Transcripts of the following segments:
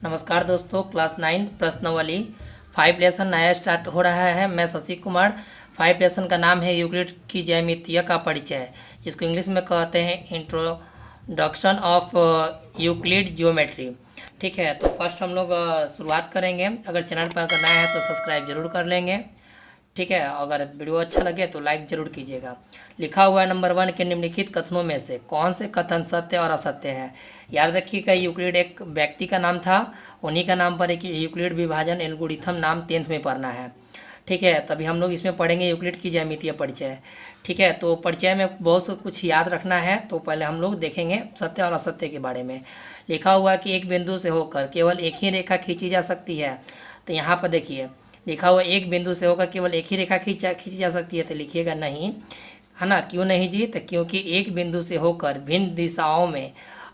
नमस्कार दोस्तों, क्लास 9 प्रश्नावली 5 लेसन नया स्टार्ट हो रहा है। मैं शशि कुमार। 5 लेसन का नाम है यूक्लिड की ज्यामितीय का परिचय, जिसको इंग्लिश में कहते हैं इंट्रोडक्शन ऑफ यूक्लिड ज्योमेट्री। ठीक है, तो फर्स्ट हम लोग शुरुआत करेंगे। अगर चैनल पर अगर नया है तो सब्सक्राइब जरूर कर लेंगे। ठीक है, अगर वीडियो अच्छा लगे तो लाइक जरूर कीजिएगा। लिखा हुआ है नंबर 1 के निम्नलिखित कथनों में से कौन से कथन सत्य और असत्य है। याद रखिएगा, यूक्लिड एक व्यक्ति का नाम था, उन्हीं का नाम पर एक यूक्लिड विभाजन एल्गोरिथम नाम 10th में पढ़ना है। ठीक है, तभी हम लोग इसमें पढ़ेंगे यूक्लिड की ज्यामितीय परिचय। ठीक है, तो परिचय में बहुत से कुछ याद रखना है, तो पहले हम लोग देखेंगे सत्य और असत्य के बारे में। लिखा हुआ है कि एक बिंदु से होकर केवल एक ही रेखा खींची जा सकती है। तो यहाँ पर देखिए लिखा हुआ एक बिंदु से होकर केवल एक ही रेखा खींची जा सकती है, तो लिखिएगा नहीं, है ना। क्यों नहीं जी? तो क्योंकि एक बिंदु से होकर भिन्न दिशाओं में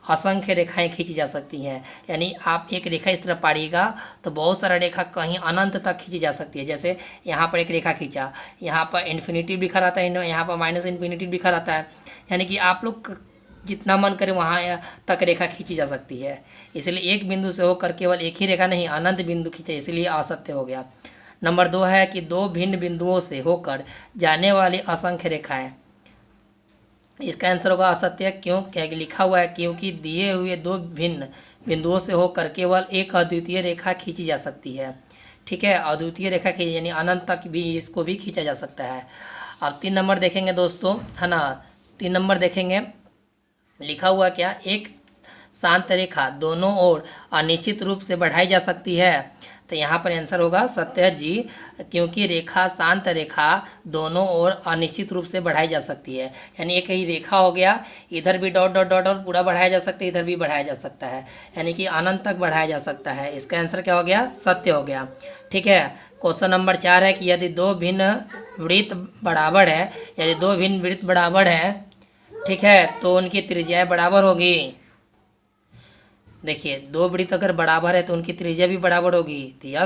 असंख्य रेखाएं खींची जा सकती हैं। यानी आप एक रेखा इस तरह पाड़िएगा तो बहुत सारा रेखा कहीं अनंत तक खींची जा सकती है। जैसे यहाँ पर एक रेखा खींचा, यहाँ पर इन्फिनिटी लिखा रहता है, यहाँ पर माइनस इन्फिनिटी लिखा रहता है। यानी कि आप लोग जितना मन करे वहाँ तक रेखा खींची जा सकती है। इसलिए एक बिंदु से होकर केवल एक ही रेखा नहीं, अनंत बिंदु खींचे, इसलिए असत्य हो गया। नंबर 2 है कि दो भिन्न बिंदुओं से होकर जाने वाली असंख्य रेखाएं। इसका आंसर होगा असत्य। क्यों? क्या लिखा हुआ है, क्योंकि दिए हुए दो भिन्न बिंदुओं से होकर केवल एक अद्वितीय रेखा खींची जा सकती है। ठीक है, अद्वितीय रेखा खींची यानी अनंत तक भी इसको भी खींचा जा सकता है। अब 3 नंबर देखेंगे दोस्तों, है ना। 3 नंबर देखेंगे, लिखा हुआ क्या, एक शांत रेखा दोनों ओर अनिश्चित रूप से बढ़ाई जा सकती है। तो यहाँ पर आंसर होगा सत्य जी, क्योंकि रेखा शांत रेखा दोनों ओर अनिश्चित रूप से बढ़ाई जा सकती है। यानी एक ही रेखा हो गया, इधर भी डॉट डॉट डॉट और पूरा बढ़ाया जा सकता है, इधर भी बढ़ाया जा सकता है, यानी कि अनंत तक बढ़ाया जा सकता है। इसका आंसर क्या हो गया? सत्य हो गया। ठीक है, क्वेश्चन नंबर 4 है कि यदि दो भिन्न वृत्त बराबर है, यदि दो भिन्न वृत्त बराबर है, ठीक है, तो उनकी त्रिज्याएं बराबर होगी। देखिए, दो वृत्त अगर बराबर है तो उनकी त्रिज्या भी बराबर होगी, तो यह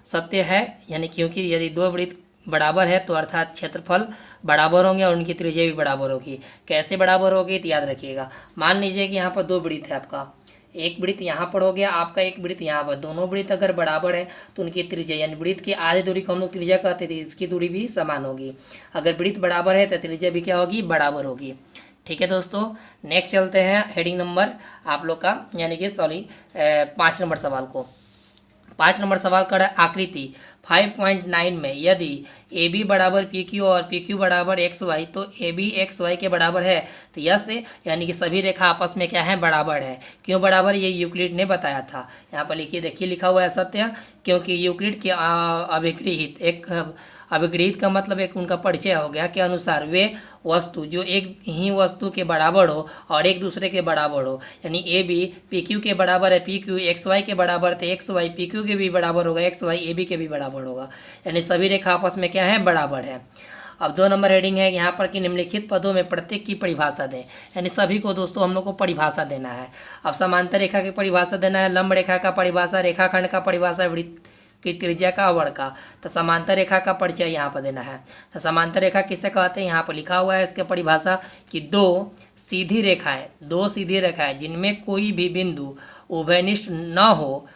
सत्य है। यानी क्योंकि यदि दो वृत्त बराबर है तो अर्थात क्षेत्रफल बराबर होंगे और उनकी त्रिज्या भी बराबर होगी। कैसे बराबर होगी? तो याद रखिएगा, मान लीजिए कि यहाँ पर दो वृत्त है, आपका एक वृत्त यहाँ पर हो गया, आपका एक वृत्त यहाँ पर, दोनों वृत्त अगर बराबर है तो उनकी त्रिज्या यानी वृत्त की आधी दूरी को हम लोग त्रिज्या कहते थे, इसकी दूरी भी समान होगी। अगर वृत्त बराबर है तो त्रिज्या भी क्या होगी? बराबर होगी। ठीक है दोस्तों, नेक्स्ट चलते हैं हेडिंग नंबर आप लोग का, यानी कि 5 नंबर सवाल को। 5 नंबर सवाल का आकृति 5.9 में यदि ए बी बराबर पी क्यू और पी क्यू बराबर एक्स वाई, तो ए बी एक्स वाई के बराबर है। तो यस से यानी कि सभी रेखा आपस में क्या है? बराबर है। क्यों बराबर? ये यूक्लिड ने बताया था। यहाँ पर लिखिए, देखिए लिखा हुआ है सत्य, क्योंकि यूक्लिड के अभिगृहित एक अभिगृहित का मतलब एक उनका परिचय हो गया के अनुसार वे वस्तु जो एक ही वस्तु के बराबर हो और एक दूसरे के बराबर हो, यानी ए बी पी क्यू के बराबर है, पी क्यू एक्स वाई के बराबर, तो एक्स वाई पी क्यू के भी बराबर होगा, एक्स वाई ए बी के भी बराबर होगा, यानी सभी रेखा आपस में क्या है? बराबर है। अब 2 नंबर हेडिंग है यहाँ पर कि निम्नलिखित पदों में प्रत्येक की परिभाषा दें। यानी सभी को दोस्तों हम लोग को परिभाषा देना है। अब समांतर रेखा की परिभाषा देना है, लंब रेखा का परिभाषा, रेखाखंड का परिभाषा, वृत्त की त्रिज्या का, वर्ग का। तो समांतर रेखा का परिचय यहाँ पर देना है। तो समांतर रेखा किसे कहते हैं? यहाँ पर लिखा हुआ है इसके परिभाषा कि दो सीधी रेखाएं जिनमें कोई भी बिंदु उभयनिष्ठ न हो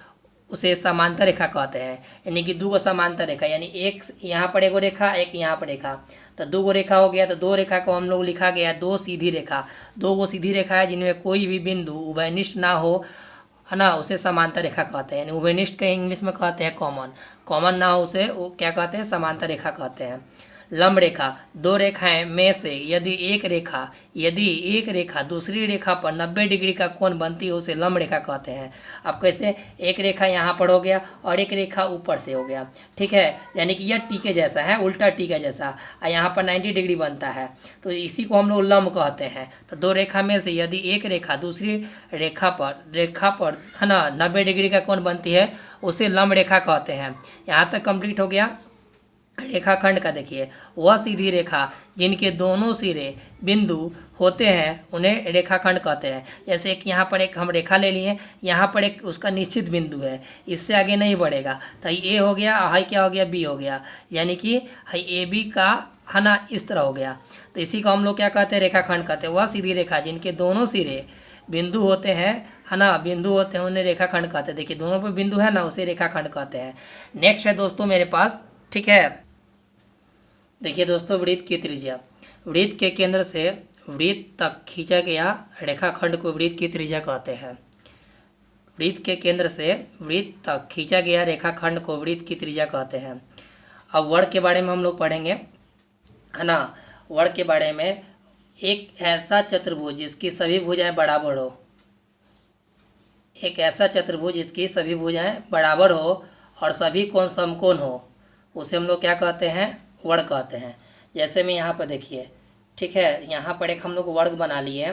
उसे समांतर रेखा कहते हैं। यानी कि दो समांतर रेखा, यानी एक यहाँ पर एगो रेखा, एक यहाँ पर रेखा, तो दो गो रेखा हो गया। तो दो रेखा को हम लोग लिखा गया दो सीधी रेखा, दो गो सीधी रेखा है जिनमें कोई भी बिंदु उभयनिष्ठ ना हो, है ना, उसे समांतर रेखा कहते हैं। यानी उभयनिष्ठ के इंग्लिश में कहते हैं कॉमन ना हो उसे वो क्या कहते हैं? समांतर रेखा कहते हैं। लंब रेखा, दो रेखाएं में से यदि एक रेखा दूसरी रेखा पर 90 डिग्री का कोण बनती है उसे लंब रेखा कहते हैं। अब कैसे? एक रेखा यहाँ पर हो गया और एक रेखा ऊपर से हो गया, ठीक है, यानी कि यह टी के जैसा है, उल्टा टी के जैसा, और यहाँ पर 90 डिग्री बनता है, तो इसी को हम लोग लंब कहते हैं। तो दो रेखा में से यदि एक रेखा दूसरी रेखा पर है ना 90 डिग्री का कोण बनती है उसे लंब रेखा कहते हैं। यहाँ तक कंप्लीट हो गया। रेखाखंड का देखिए, वह सीधी रेखा जिनके दोनों सिरे बिंदु होते हैं उन्हें रेखाखंड कहते हैं। जैसे एक यहाँ पर एक हम रेखा ले लिए, यहाँ पर एक उसका निश्चित बिंदु है, इससे आगे नहीं बढ़ेगा, तो ए हो गया, हाई क्या हो गया? बी हो गया, यानी कि हाई ए बी का, है ना, इस तरह हो गया। तो इसी को हम लोग क्या कहते हैं? रेखाखंड कहते हैं। वह सीधी रेखा जिनके दोनों सिरे बिंदु होते हैं, है ना, बिंदु होते हैं उन्हें रेखाखंड कहते हैं। देखिए दोनों पे बिंदु है ना, उसे रेखाखंड कहते हैं। नेक्स्ट है दोस्तों मेरे पास, ठीक है, देखिए दोस्तों वृत्त की त्रिज्या। वृत्त के केंद्र से वृत्त तक खींचा गया रेखाखंड को वृत्त की त्रिज्या कहते हैं। वृत्त के केंद्र से वृत्त तक खींचा गया रेखाखंड को वृत्त की त्रिज्या कहते हैं। अब वर्ग के बारे में हम लोग पढ़ेंगे, है ना। वर्ग के बारे में, एक ऐसा चतुर्भुज जिसकी सभी भुजाएं बराबर हो, एक ऐसा चतुर्भुज जिसकी सभी भुजाएं बराबर हो और सभी कोण समकोण हो, उसे हम लोग क्या कहते हैं, वर्ग कहते हैं। जैसे में यहाँ पर देखिए, ठीक है, यहाँ पर एक हम लोग वर्ग बना लिए,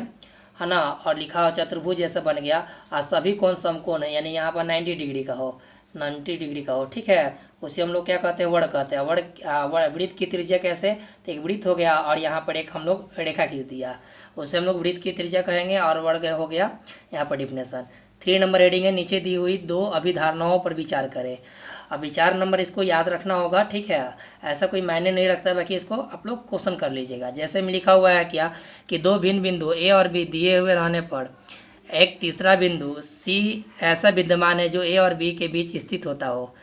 है ना, और लिखा हो चतुर्भुज जैसा बन गया और सभी कोण समकोण है, यानी यहाँ पर 90 डिग्री का हो, 90 डिग्री का हो, ठीक है, उसे हम लोग क्या कहते हैं, वर्ग कहते हैं। वृत्त की त्रिज्या कैसे, तो एक वृत्त हो गया और यहाँ पर एक हम लोग रेखा खींच दिया, उसे हम लोग वृत्त की त्रिज्या कहेंगे और वर्ग हो गया यहाँ पर डिफिनेशन। 3 नंबर हेडिंग है, नीचे दी हुई 2 अभिधारणाओं पर विचार करें। अब विचार नंबर इसको याद रखना होगा, ठीक है, ऐसा कोई मायने नहीं रखता, बाकी इसको आप लोग क्वेश्चन कर लीजिएगा। जैसे में लिखा हुआ है क्या, कि 2 भिन्न बिंदु ए और बी दिए हुए रहने पर एक तीसरा बिंदु सी ऐसा विद्यमान है जो ए और बी के बीच स्थित होता हो,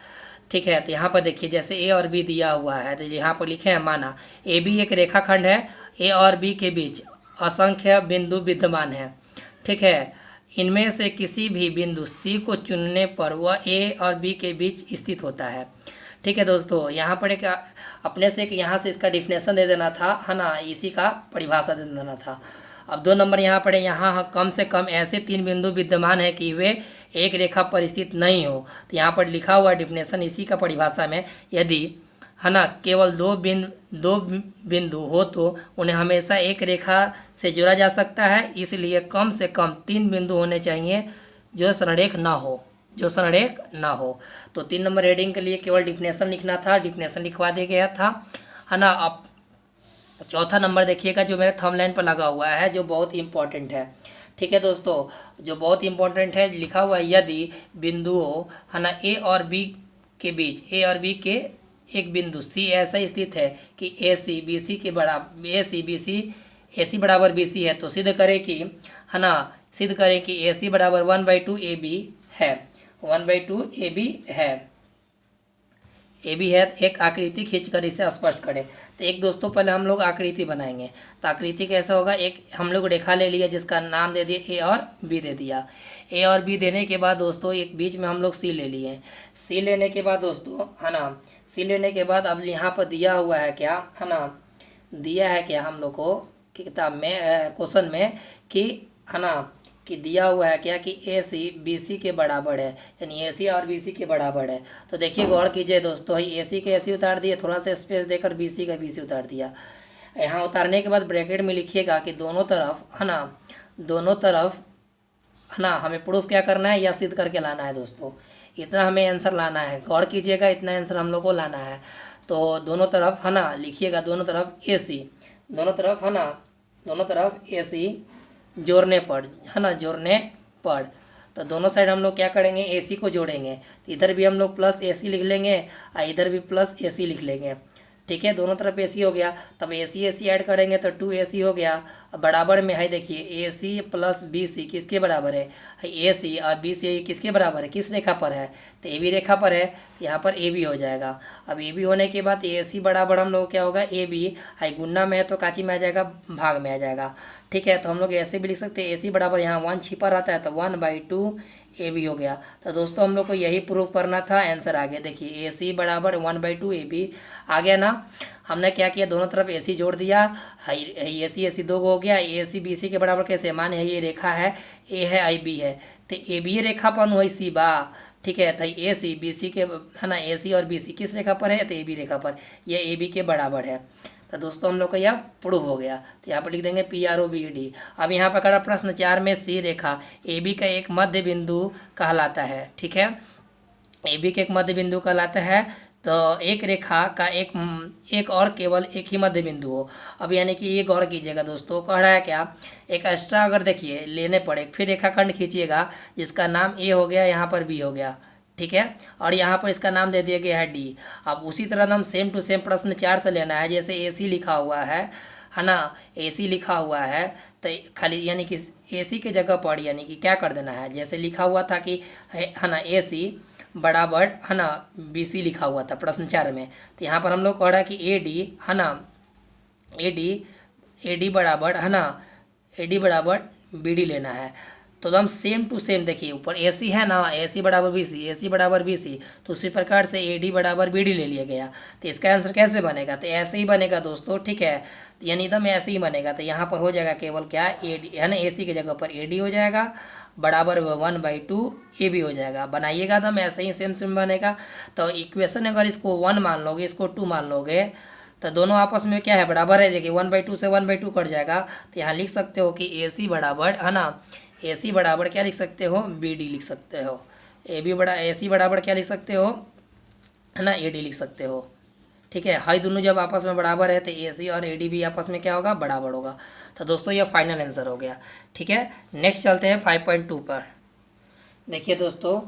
ठीक है। तो यहाँ पर देखिए जैसे ए और बी दिया हुआ है, तो यहाँ पर लिखे हैं, माना ए बी एक रेखाखंड है, ए और बी के बीच असंख्य बिंदु विद्यमान है, ठीक है। इनमें से किसी भी बिंदु सी को चुनने पर वह ए और बी के बीच स्थित होता है, ठीक है दोस्तों। यहाँ पर एक अपने से एक यहाँ से इसका डिफिनेशन दे देना था, है ना, इसी का परिभाषा दे देना था। अब 2 नंबर यहाँ पर यहाँ कम से कम ऐसे 3 बिंदु विद्यमान है कि वे एक रेखा पर स्थित नहीं हो, तो यहाँ पर लिखा हुआ डिफिनेशन इसी का परिभाषा में, यदि, है ना, केवल 2 बिंदु हो तो उन्हें हमेशा एक रेखा से जोड़ा जा सकता है, इसलिए कम से कम 3 बिंदु होने चाहिए जो संरेख ना हो, जो संरेख ना हो। तो 3 नंबर हेडिंग के लिए केवल डिफिनेशन लिखना था, डिफिनेशन लिखवा दिया गया था, है ना। अब 4था नंबर देखिएगा जो मेरे थंबनेल पर लगा हुआ है, जो बहुत इंपॉर्टेंट है, ठीक है दोस्तों, जो बहुत इंपॉर्टेंट है, लिखा हुआ है, यदि बिंदुओं, है ना, ए और बी के बीच, ए और बी के एक बिंदु सी ऐसा स्थित है कि ए सी बी सी के बराबर, ए सी बराबर बी सी है, तो सिद्ध करें कि, है ना, सिद्ध करें कि ए सी बराबर 1/2 ए बी है, 1/2 ए बी है, ए बी है। एक आकृति खींचकर इसे स्पष्ट करें। तो एक दोस्तों पहले हम लोग आकृति बनाएंगे, तो आकृति कैसा होगा, एक हम लोग रेखा ले लिया जिसका नाम दे दिया ए और बी दे दिया। ए और बी देने के बाद दोस्तों एक बीच में हम लोग सी ले लिए, सी लेने के बाद दोस्तों, है ना, सी लेने के बाद अब यहाँ पर दिया हुआ है क्या, है ना, दिया है क्या हम लोग को किताब में, क्वेश्चन में, कि, है ना, कि दिया हुआ है क्या कि ए सी बी सी के बराबर है, यानी ए सी और बी सी के बराबर है। तो देखिए गौर कीजिए दोस्तों, ए सी के ए सी उतार दिए, थोड़ा सा स्पेस देकर बी सी का बी सी उतार दिया। यहाँ उतारने के बाद ब्रैकेट में लिखिएगा कि दोनों तरफ, है ना, दोनों तरफ, है ना, हमें प्रूफ क्या करना है या सिद्ध करके लाना है दोस्तों, इतना हमें आंसर लाना है, गौर कीजिएगा, इतना आंसर हम लोग को लाना है। तो दोनों तरफ, है ना, लिखिएगा दोनों तरफ ए सी, दोनों तरफ, है ना, दोनों तरफ ए सी जोड़ने पर, है ना, जोड़ने पर, तो दोनों साइड हम लोग क्या करेंगे, ए सी को जोड़ेंगे, तो इधर भी हम लोग प्लस ए सी लिख लेंगे और इधर भी प्लस ए सी लिख लेंगे, ठीक है, दोनों तरफ ए सी हो गया। तब ए सी ऐड करेंगे तो 2 ए सी हो गया। अब बराबर में है, देखिए ए सी प्लस बी सी किसके बराबर है, ए सी और बी सी किसके बराबर है, किस रेखा पर है, तो ए बी रेखा पर है, तो यहाँ पर ए बी हो जाएगा। अब ए बी होने के बाद ए सी बराबर हम लोग क्या होगा, ए बी, गुन्ना में है तो काची में आ जाएगा, भाग में आ जाएगा, ठीक है। तो हम लोग ऐसे भी लिख सकते हैं, ए सी बराबर यहाँ 1 छिपा रहता है तो 1/2 ए बी हो गया। तो दोस्तों हम लोग को यही प्रूफ करना था, आंसर आ गया। देखिए ए सी बराबर 1/2 ए बी आ गया ना। हमने क्या किया, दोनों तरफ ए सी जोड़ दिया, ए सी 2 हो गया, ए सी बी सी के बराबर कैसे, मान है ये रेखा है, ए है आई बी है, तो ए बी रेखा पर वही सी बा, ठीक है। तो ए सी बी सी के, है ना, ए सी और बी सी किस रेखा पर है, तो ए बी रेखा पर, ये ए बी के बराबर है। तो दोस्तों हम लोग का यह प्रूफ हो गया। तो यहाँ पर लिख देंगे PROVD। अब यहाँ पर करा प्रश्न 4 में सी रेखा ए बी का एक मध्य बिंदु कहलाता है, ठीक है, ए बी का एक मध्य बिंदु कहलाता है। तो एक रेखा का एक और केवल एक ही मध्य बिंदु हो। अब यानी कि ये गौर कीजिएगा दोस्तों, कह रहा है क्या, एक एक्स्ट्रा अगर देखिए लेने पड़े, फिर रेखाखंड खींचिएगा जिसका नाम ए हो गया, यहाँ पर बी हो गया, ठीक है, और यहाँ पर इसका नाम दे दिया गया है डी। अब उसी तरह हम सेम टू सेम प्रश्न 4 से लेना है, जैसे ए सी लिखा हुआ है है ना AC लिखा हुआ है तो खाली यानी कि AC के जगह पर यानी कि क्या कर देना है, जैसे लिखा हुआ था कि है ना AC बराबर है ना BC लिखा हुआ था प्रश्न 4 में, तो यहाँ पर हम लोग कह रहा है कि AD है ना AD बराबर है ना AD बराबर BD लेना है। तो एकदम सेम टू सेम देखिए, ऊपर AC है ना, AC बराबर BC बराबर BC, तो उसी प्रकार से AD बराबर BD ले लिया गया। तो इसका आंसर कैसे बनेगा, तो ऐसे ही बनेगा दोस्तों, ठीक है, तो यानी एकदम ऐसे ही बनेगा। तो यहाँ पर हो जाएगा केवल क्या AD है ना, AC की जगह पर AD हो जाएगा बराबर 1/2 AB हो जाएगा। बनाइएगा एकदम ऐसे ही सेम सेम बनेगा। तो इक्वेशन अगर इसको 1 मान लोगे, इसको 2 मान लोगे, तो दोनों आपस में क्या है बराबर है, देखिए 1/2 से 1/2 कट जाएगा। तो यहाँ लिख सकते हो कि AC बराबर है ना, AC बराबर क्या लिख सकते हो, BD लिख सकते हो। AC बराबर क्या लिख सकते हो, है ना AD लिख सकते हो। ठीक है, हाई दोनों जब आपस में बराबर है तो AC और AD भी आपस में क्या होगा, बराबर होगा। तो दोस्तों ये फाइनल आंसर हो गया। ठीक है, नेक्स्ट चलते हैं 5.2 पर। देखिए दोस्तों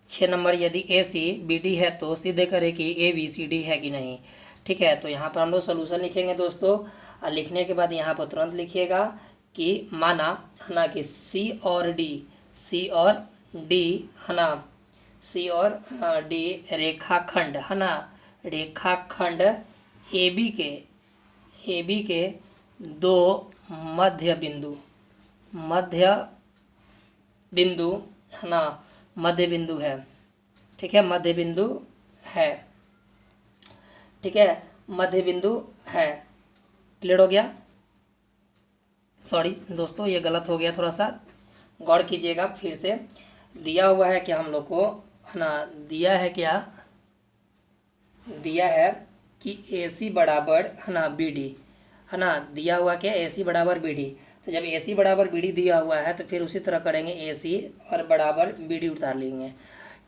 6 नंबर, यदि AC BD है तो सीधे करें कि ABCD है कि नहीं। ठीक है, तो यहाँ पर हम लोग सोल्यूशन लिखेंगे दोस्तों, और लिखने के बाद यहाँ पर तुरंत लिखिएगा कि माना है ना कि C और D है ना, C और D रेखाखंड है ना, रेखाखंड AB के दो मध्य बिंदु है ना, मध्य बिंदु है। ठीक है, मध्य बिंदु है। ठीक है, मध्य बिंदु है। क्लियर हो गया। सॉरी दोस्तों ये गलत हो गया, थोड़ा सा गौर कीजिएगा। फिर से दिया हुआ है कि हम लोग को है ना, दिया है क्या, दिया है कि AC बराबर है ना BD है ना, दिया हुआ क्या AC बराबर BD। तो जब AC बराबर BD दिया हुआ है तो फिर उसी तरह करेंगे, AC और बराबर BD उतार लेंगे।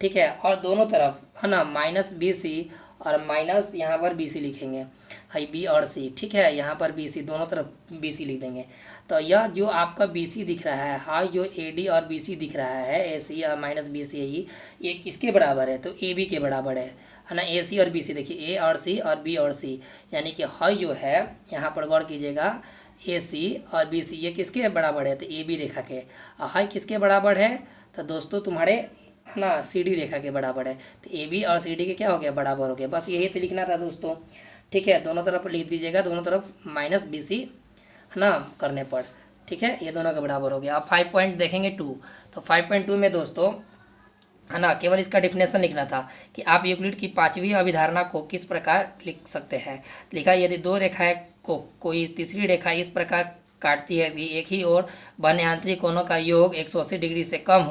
ठीक है, और दोनों तरफ है ना -BC और माइनस यहाँ पर BC लिखेंगे, हाई B और C। ठीक है, यहाँ पर BC दोनों तरफ BC लिख देंगे। तो यह जो आपका BC दिख रहा है, हाई जो AD और BC दिख रहा है, AC और -BC है, ये किसके बराबर है, तो AB के बराबर है ना। AC और BC देखिए, A और C और B और C, यानी कि हाई जो है यहाँ पर गौर कीजिएगा, AC और BC ये किसके बराबर है, तो AB रेखा के। हाई किसके बराबर है, तो दोस्तों तुम्हारे है ना CD रेखा के बराबर है। तो AB और CD के क्या हो गया, बराबर हो गया। बस यही तो लिखना था दोस्तों। ठीक है, दोनों तरफ लिख दीजिएगा, दोनों तरफ -BC है ना करने पर। ठीक है, ये दोनों के बराबर हो गया। अब 5 पॉइंट देखेंगे 2। तो 5.2 में दोस्तों है ना, केवल इसका डिफिनेशन लिखना था कि आप यूक्लिड की 5वीं अभिधारणा को किस प्रकार लिख सकते हैं। लिखा, यदि दो रेखाएं को कोई तीसरी रेखा इस प्रकार काटती है कि एक ही ओर बने आंतरिक कोणों का योग 180 डिग्री से कम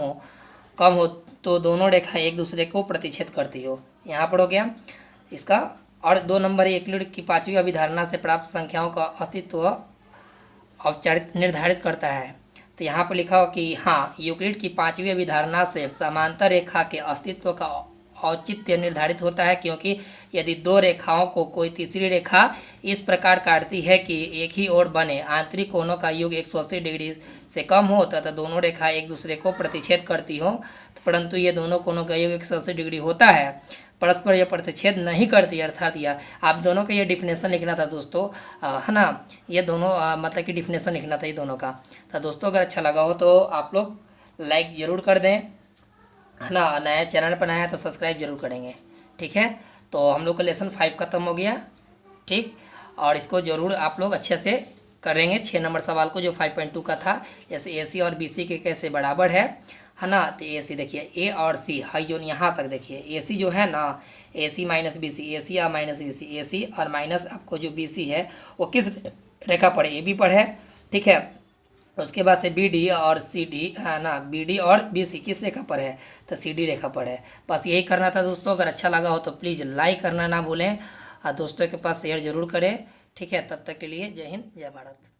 हो तो दोनों रेखाएं एक दूसरे को प्रतिच्छेद करती हो। यहाँ पर हो गया इसका। और 2 नंबर, यूक्लिड की 5वीं अभिधारणा से प्राप्त संख्याओं का अस्तित्व औपचारिक निर्धारित करता है। तो यहाँ पर लिखा हो कि हाँ, यूक्लिड की 5वीं अभिधारणा से समांतर रेखा के अस्तित्व का औचित्य निर्धारित होता है, क्योंकि यदि दो रेखाओं को कोई तीसरी रेखा इस प्रकार काटती है कि एक ही ओर बने आंतरिक कोणों का योग 180 डिग्री से कम हो तथा दोनों रेखाएं एक दूसरे को प्रतिच्छेद करती हो, परंतु ये दोनों कोणों का योग 180 डिग्री होता है, परस्पर यह प्रतिच्छेद नहीं करती। अर्थात यह आप दोनों का ये डिफिनेशन लिखना था दोस्तों, है ना, ये दोनों मतलब कि डिफिनेशन लिखना था ये दोनों का। तो दोस्तों अगर अच्छा लगा हो तो आप लोग लाइक ज़रूर कर दें, है ना, नया चैनल पर नया है तो सब्सक्राइब जरूर करेंगे। ठीक है, तो हम लोग का लेसन 5 खत्म हो गया। ठीक, और इसको ज़रूर आप लोग अच्छे से करेंगे 6 नंबर सवाल को जो 5.2 का था। जैसे AC और BC के कैसे बराबर है ना, तो AC देखिए A और C हाई जोन यहाँ तक देखिए, AC जो है ना AC -BC, AC और -BC, AC और माइनस आपको जो BC है वो किस रेखा पर है, AB पर है। ठीक है, उसके बाद से BD और CD है ना, BD और BC किस रेखा पर है, तो CD रेखा पर है। बस यही करना था दोस्तों। अगर अच्छा लगा हो तो प्लीज़ लाइक करना ना भूलें और दोस्तों के पास शेयर ज़रूर करें। ठीक है, तब तक के लिए जय हिंद, जय भारत।